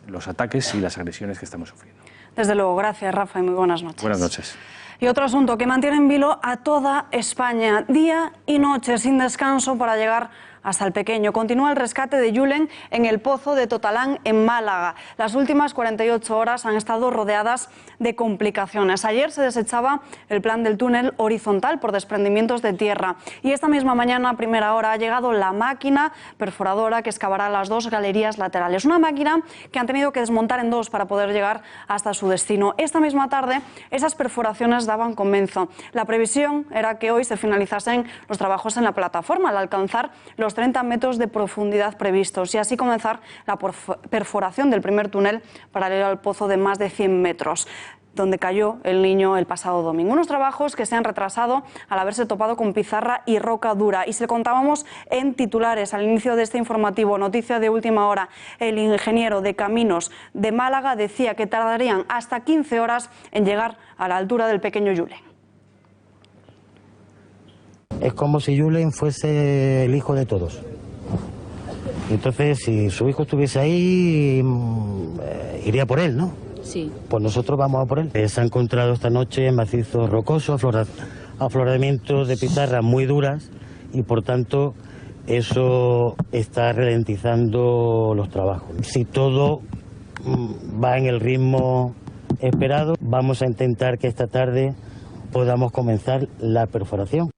S11: los ataques y las agresiones que estamos sufriendo.
S3: Desde luego, gracias, Rafa, y muy buenas noches.
S11: Buenas noches.
S3: Y otro asunto que mantiene en vilo a toda España, día y noche sin descanso para llegar hasta el pequeño. Continúa el rescate de Julen en el pozo de Totalán, en Málaga. Las últimas 48 horas han estado rodeadas de complicaciones. Ayer se desechaba el plan del túnel horizontal por desprendimientos de tierra. Y esta misma mañana, a primera hora, ha llegado la máquina perforadora que excavará las 2 galerías laterales. Una máquina que han tenido que desmontar en 2 para poder llegar hasta su destino. Esta misma tarde, esas perforaciones daban comienzo. La previsión era que hoy se finalizasen los trabajos en la plataforma al alcanzar los 30 metros de profundidad previstos y así comenzar la perforación del primer túnel paralelo al pozo de más de 100 metros. Donde cayó el niño el pasado domingo. Unos trabajos que se han retrasado al haberse topado con pizarra y roca dura. Y se lo contábamos en titulares al inicio de este informativo, noticia de última hora. El ingeniero de caminos de Málaga decía que tardarían hasta 15 horas en llegar a la altura del pequeño Julen.
S14: Es como si Julen fuese el hijo de todos. Entonces, si su hijo estuviese ahí, iría por él, ¿no?
S10: Sí.
S14: Pues nosotros vamos a por él. Se ha encontrado esta noche macizos rocosos, afloramientos de pizarras muy duras y por tanto eso está ralentizando los trabajos. Si todo va en el ritmo esperado, vamos a intentar que esta tarde podamos comenzar la perforación.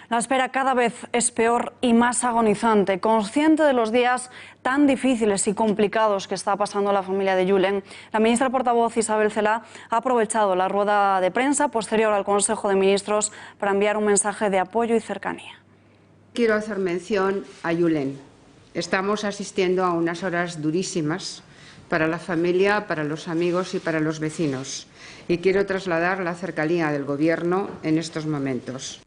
S3: La espera cada vez es peor y más agonizante. Consciente de los días tan difíciles y complicados que está pasando la familia de Julen, la ministra portavoz Isabel Celaá ha aprovechado la rueda de prensa posterior al Consejo de Ministros para enviar un mensaje de apoyo y cercanía.
S4: Quiero hacer mención a Julen. Estamos asistiendo a unas horas durísimas para la familia, para los amigos y para los vecinos. Y quiero trasladar la cercanía del Gobierno en estos momentos.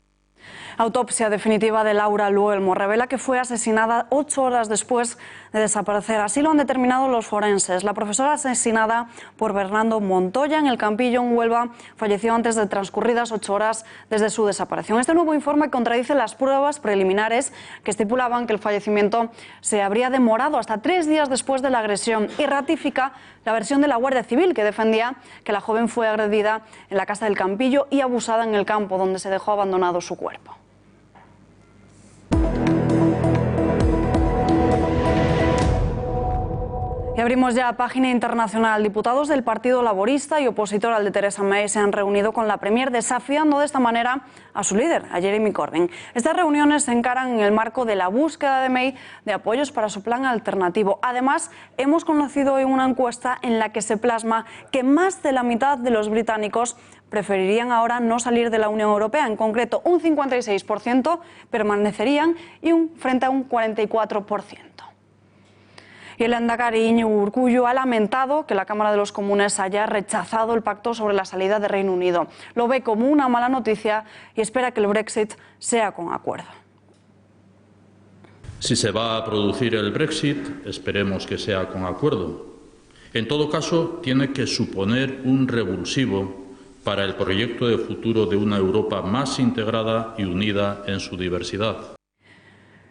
S3: Autopsia definitiva de Laura Luelmo revela que fue asesinada 8 horas después de desaparecer. Así lo han determinado los forenses. La profesora asesinada por Bernardo Montoya en el Campillo, en Huelva, falleció antes de transcurridas 8 horas desde su desaparición. Este nuevo informe contradice las pruebas preliminares que estipulaban que el fallecimiento se habría demorado hasta 3 días después de la agresión y ratifica la versión de la Guardia Civil, que defendía que la joven fue agredida en la casa del Campillo y abusada en el campo, donde se dejó abandonado su cuerpo. Y abrimos ya página internacional. Diputados del Partido Laborista y opositor al de Theresa May se han reunido con la Premier, desafiando de esta manera a su líder, a Jeremy Corbyn. Estas reuniones se encaran en el marco de la búsqueda de May de apoyos para su plan alternativo. Además, hemos conocido hoy una encuesta en la que se plasma que más de la mitad de los británicos preferirían ahora no salir de la Unión Europea. En concreto, un 56% permanecerían frente a un 44%. Y el lehendakari Iñigo Urkullu ha lamentado que la Cámara de los Comunes haya rechazado el pacto sobre la salida de Reino Unido. Lo ve como una mala noticia y espera que el Brexit sea con acuerdo.
S2: Si se va a producir el Brexit, esperemos que sea con acuerdo. En todo caso, tiene que suponer un revulsivo para el proyecto de futuro de una Europa más integrada y unida en su diversidad.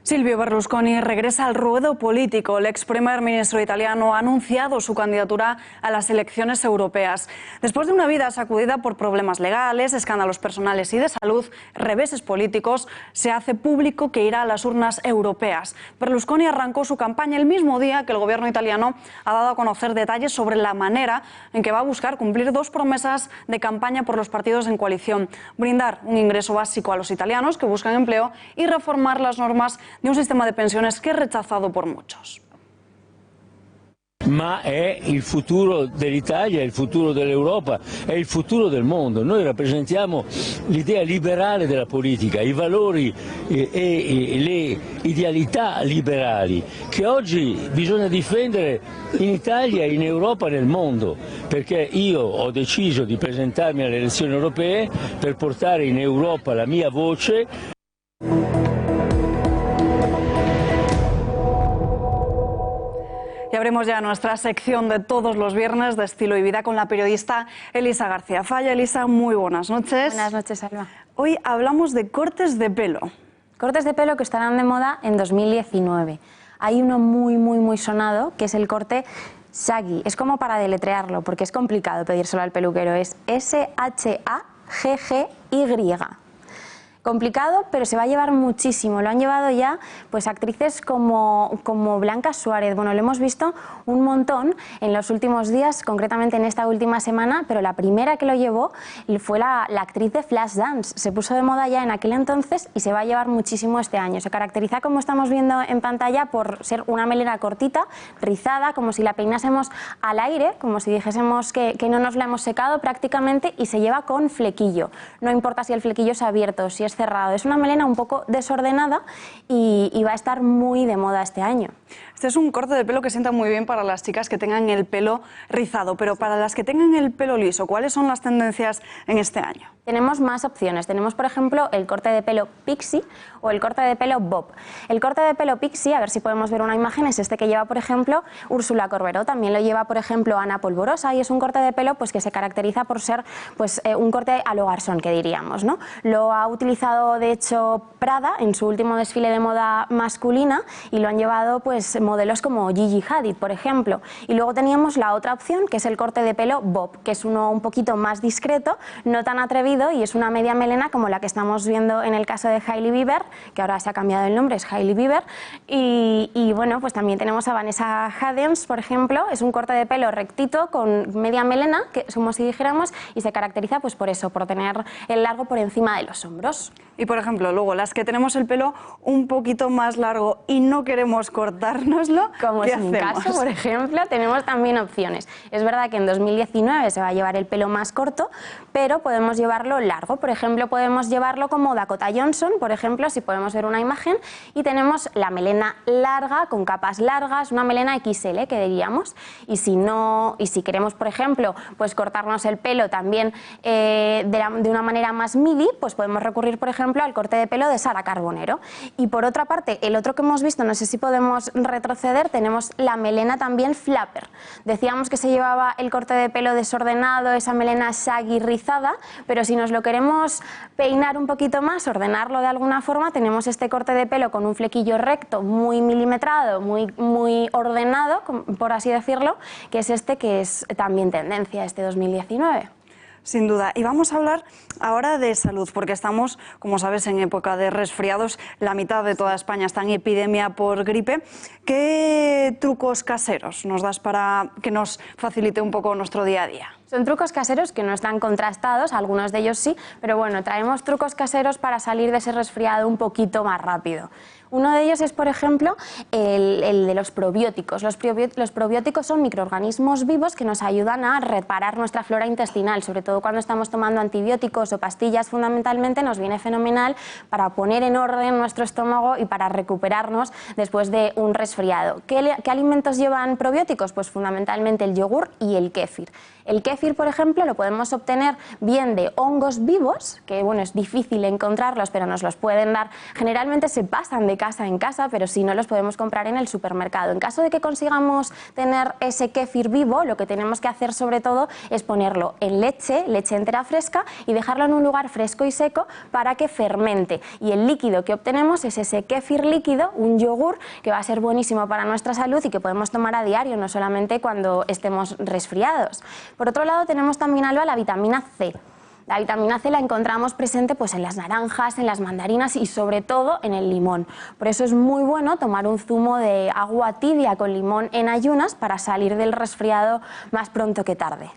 S3: Silvio Berlusconi regresa al ruedo político. El ex primer ministro italiano ha anunciado su candidatura a las elecciones europeas. Después de una vida sacudida por problemas legales, escándalos personales y de salud, reveses políticos, se hace público que irá a las urnas europeas. Berlusconi arrancó su campaña el mismo día que el gobierno italiano ha dado a conocer detalles sobre la manera en que va a buscar cumplir 2 promesas de campaña por los partidos en coalición: brindar un ingreso básico a los italianos que buscan empleo y reformar las normas de un sistema de pensiones que es rechazado por muchos.
S15: Ma è il futuro dell'Italia, è il futuro dell'Europa, è il futuro del mondo. Noi rappresentiamo l'idea liberale della politica, i valori e le idealità liberali che oggi bisogna difendere in Italia, in Europa e nel mondo, perché io ho deciso di presentarmi alle elezioni europee per portare in Europa la mia voce.
S3: Y abrimos ya nuestra sección de todos los viernes de Estilo y Vida con la periodista Elisa García Falla. Elisa, muy buenas noches.
S16: Buenas noches, Alba.
S3: Hoy hablamos de cortes de pelo.
S16: Cortes de pelo que estarán de moda en 2019. Hay uno muy sonado, que es el corte Shaggy. Es como para deletrearlo, porque es complicado pedírselo al peluquero. Es S-H-A-G-G-Y. Complicado, pero se va a llevar muchísimo. Lo han llevado ya pues actrices como Blanca Suárez. Bueno, lo hemos visto un montón en los últimos días, concretamente en esta última semana, pero la primera que lo llevó fue la actriz de Flashdance. Se puso de moda ya en aquel entonces y se va a llevar muchísimo este año. Se caracteriza, como estamos viendo en pantalla, por ser una melena cortita, rizada, como si la peinásemos al aire, como si dijésemos que no nos la hemos secado prácticamente, y se lleva con flequillo. No importa si el flequillo es abierto, si es cerrado. Es una melena un poco desordenada y va a estar muy de moda este año.
S3: Este es un corte de pelo que sienta muy bien para las chicas que tengan el pelo rizado, pero para las que tengan el pelo liso, ¿cuáles son las tendencias en este año?
S16: Tenemos más opciones. Tenemos, por ejemplo, el corte de pelo pixie o el corte de pelo bob. El corte de pelo pixie, a ver si podemos ver una imagen, es este que lleva, por ejemplo, Úrsula Corberó. También lo lleva, por ejemplo, Ana Polvorosa, y es un corte de pelo pues que se caracteriza por ser pues un corte a lo garzón, que diríamos, ¿no? Lo ha utilizado, de hecho, Prada en su último desfile de moda masculina, y lo han llevado pues modelos como Gigi Hadid, por ejemplo. Y luego teníamos la otra opción, que es el corte de pelo bob, que es uno un poquito más discreto, no tan atrevido, recorrido y es una media melena como la que estamos viendo en el caso de Hailey Bieber, que ahora se ha cambiado el nombre, es Hailey Bieber. Y bueno, pues también tenemos a Vanessa Hudgens, por ejemplo, es un corte de pelo rectito con media melena, que como si dijéramos, y se caracteriza pues por eso, por tener el largo por encima de los hombros.
S3: Y por ejemplo, luego las que tenemos el pelo un poquito más largo y no queremos cortárnoslo,
S16: como
S3: ¿qué
S16: es mi
S3: hacemos?
S16: caso, por ejemplo, tenemos también opciones. Es verdad que en 2019 se va a llevar el pelo más corto, pero podemos llevarlo largo. Por ejemplo, podemos llevarlo como Dakota Johnson, por ejemplo, si podemos ver una imagen, y tenemos la melena larga, con capas largas, una melena XL, que diríamos. Y si queremos, por ejemplo, pues cortarnos el pelo también de una manera más midi, pues podemos recurrir, por ejemplo, al corte de pelo de Sara Carbonero. Y por otra parte, el otro que hemos visto, no sé si podemos retroceder, tenemos la melena también flapper. Decíamos que se llevaba el corte de pelo desordenado, esa melena shaggy rizada, pero si nos lo queremos peinar un poquito más, ordenarlo de alguna forma, tenemos este corte de pelo con un flequillo recto, muy milimetrado, muy ordenado, por así decirlo, que es este que es también tendencia este 2019.
S3: Sin duda. Y vamos a hablar ahora de salud, porque estamos, como sabes, en época de resfriados. La mitad de toda España está en epidemia por gripe. ¿Qué trucos caseros nos das para que nos facilite un poco nuestro día a día?
S16: Son trucos caseros que no están contrastados, algunos de ellos sí, pero bueno, traemos trucos caseros para salir de ese resfriado un poquito más rápido. Uno de ellos es, por ejemplo, el de los probióticos. Los probióticos son microorganismos vivos que nos ayudan a reparar nuestra flora intestinal, sobre todo cuando estamos tomando antibióticos o pastillas, fundamentalmente nos viene fenomenal para poner en orden nuestro estómago y para recuperarnos después de un resfriado. ¿Qué alimentos llevan probióticos? Pues fundamentalmente el yogur y el kéfir. El kéfir, por ejemplo, lo podemos obtener bien de hongos vivos, que bueno, es difícil encontrarlos, pero nos los pueden dar. Generalmente se pasan de casa en casa, pero si no, los podemos comprar en el supermercado. En caso de que consigamos tener ese kéfir vivo, lo que tenemos que hacer sobre todo es ponerlo en leche entera fresca, y dejarlo en un lugar fresco y seco para que fermente. Y el líquido que obtenemos es ese kéfir líquido, un yogur, que va a ser buenísimo para nuestra salud y que podemos tomar a diario, no solamente cuando estemos resfriados. Por otro lado, tenemos también, Alba, la vitamina C. La vitamina C la encontramos presente pues, en las naranjas, en las mandarinas y sobre todo en el limón. Por eso es muy bueno tomar un zumo de agua tibia con limón en ayunas para salir del resfriado más pronto que tarde.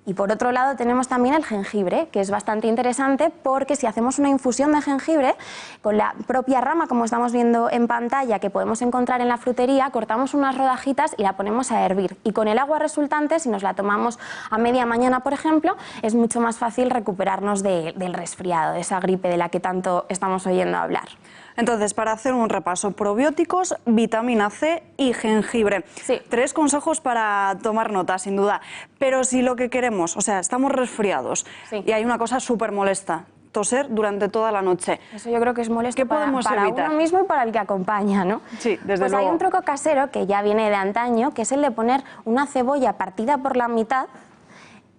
S16: Y por otro lado tenemos también el jengibre, que es bastante interesante porque si hacemos una infusión de jengibre con la propia rama, como estamos viendo en pantalla, que podemos encontrar en la frutería, cortamos unas rodajitas y la ponemos a hervir. Y con el agua resultante, si nos la tomamos a media mañana, por ejemplo, es mucho más fácil recuperarnos del resfriado, de esa gripe de la que tanto estamos oyendo hablar.
S3: Entonces, para hacer un repaso, probióticos, vitamina C y jengibre.
S16: Sí.
S3: 3 consejos para tomar nota, sin duda. Pero si lo que queremos, o sea, estamos resfriados y hay una cosa súper molesta, toser durante toda la noche.
S16: Eso yo creo que es molesto
S3: ¿Qué podemos
S16: para
S3: evitar?
S16: Uno mismo y para el que acompaña, ¿no?
S3: Sí, desde
S16: pues
S3: luego.
S16: Hay un truco casero que ya viene de antaño, que es el de poner una cebolla partida por la mitad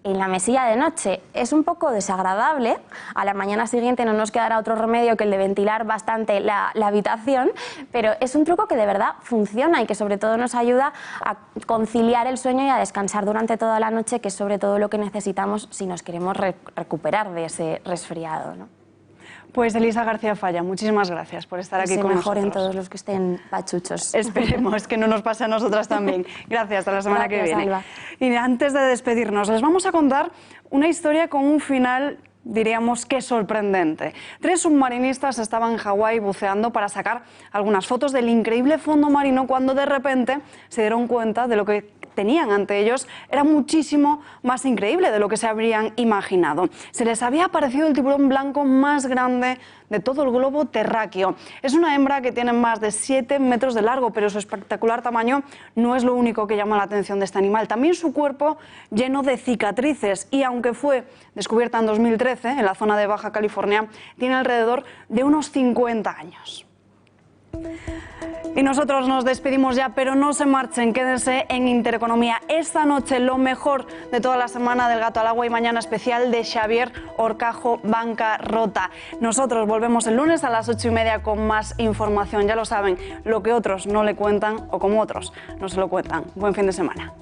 S16: en la mesilla de noche. Es un poco desagradable, a la mañana siguiente no nos quedará otro remedio que el de ventilar bastante la habitación, pero es un truco que de verdad funciona y que sobre todo nos ayuda a conciliar el sueño y a descansar durante toda la noche, que es sobre todo lo que necesitamos si nos queremos recuperar de ese resfriado, ¿no?
S3: Pues Elisa García Falla, muchísimas gracias por estar aquí con nosotros.
S16: mejoren todos los que estén pachuchos.
S3: Esperemos que no nos pase a nosotras también. Gracias, hasta la semana que viene.
S16: Alba.
S3: Y antes de despedirnos, les vamos a contar una historia con un final, diríamos que sorprendente. 3 submarinistas estaban en Hawái buceando para sacar algunas fotos del increíble fondo marino cuando de repente se dieron cuenta de lo que tenían ante ellos era muchísimo más increíble de lo que se habrían imaginado. Se les había aparecido el tiburón blanco más grande de todo el globo terráqueo. Es una hembra que tiene más de 7 metros de largo, pero su espectacular tamaño no es lo único que llama la atención de este animal. También su cuerpo lleno de cicatrices y aunque fue descubierta en 2013 en la zona de Baja California, tiene alrededor de unos 50 años. Y nosotros nos despedimos ya, pero no se marchen, quédense en Intereconomía. Esta noche lo mejor de toda la semana del Gato al Agua y mañana especial de Xavier Horcajo, Bancarrota. Nosotros volvemos el lunes a las 8:30 con más información. Ya lo saben, lo que otros no le cuentan o como otros no se lo cuentan. Buen fin de semana.